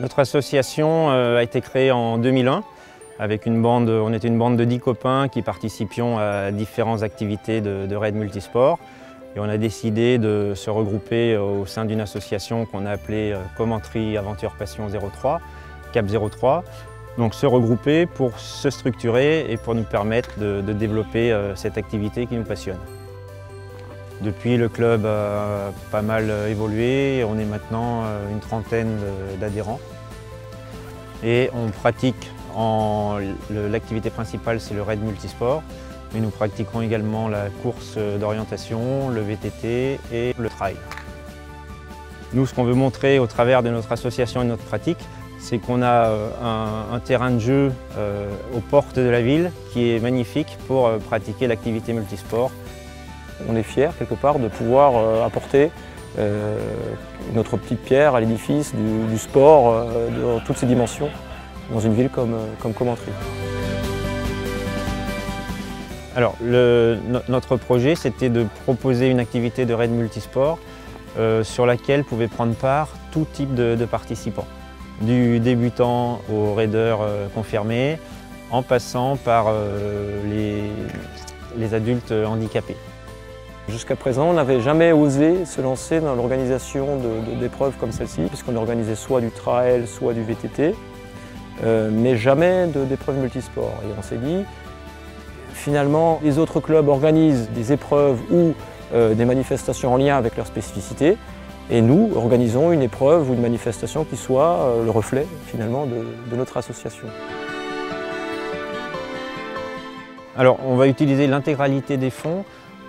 Notre association a été créée en 2001 avec une bande, on était une bande de 10 copains qui participions à différentes activités de raid multisport. Et on a décidé de se regrouper au sein d'une association qu'on a appelée Commentry Aventure Passion 03, Cap 03. Donc se regrouper pour se structurer et pour nous permettre de développer cette activité qui nous passionne. Depuis, le club a pas mal évolué, on est maintenant une trentaine d'adhérents. Et on pratique, l'activité principale c'est le raid multisport, mais nous pratiquons également la course d'orientation, le VTT et le trail. Nous, ce qu'on veut montrer au travers de notre association et de notre pratique, c'est qu'on a un terrain de jeu aux portes de la ville qui est magnifique pour pratiquer l'activité multisport. On est fiers quelque part de pouvoir apporter notre petite pierre à l'édifice du sport dans toutes ses dimensions dans une ville comme Commentry. Alors, notre projet, c'était de proposer une activité de raid multisport sur laquelle pouvaient prendre part tout type de participants, du débutant au raider confirmé, en passant par les adultes handicapés. Jusqu'à présent, on n'avait jamais osé se lancer dans l'organisation d'épreuves comme celle-ci, puisqu'on organisait soit du trail, soit du VTT, mais jamais d'épreuves multisports. Et on s'est dit, finalement, les autres clubs organisent des épreuves ou des manifestations en lien avec leurs spécificités, et nous organisons une épreuve ou une manifestation qui soit le reflet, finalement, de notre association. Alors, on va utiliser l'intégralité des fonds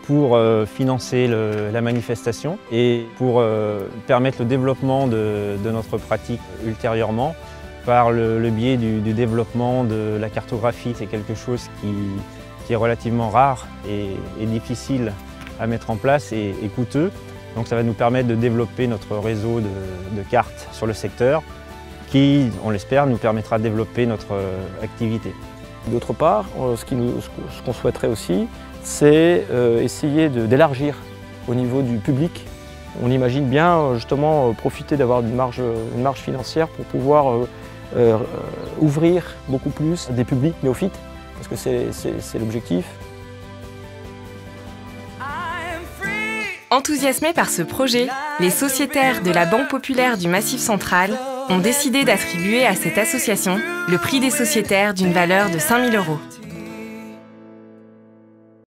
pour financer la manifestation et pour permettre le développement de notre pratique ultérieurement par le biais du développement de la cartographie. C'est quelque chose qui est relativement rare et difficile à mettre en place et coûteux. Donc ça va nous permettre de développer notre réseau de cartes sur le secteur qui, on l'espère, nous permettra de développer notre activité. D'autre part, ce qu'on souhaiterait aussi, c'est essayer d'élargir au niveau du public. On imagine bien justement profiter d'avoir une marge financière pour pouvoir ouvrir beaucoup plus des publics néophytes, parce que c'est l'objectif. Enthousiasmés par ce projet, les sociétaires de la Banque populaire du Massif central ont décidé d'attribuer à cette association le prix des sociétaires d'une valeur de 5 000 €.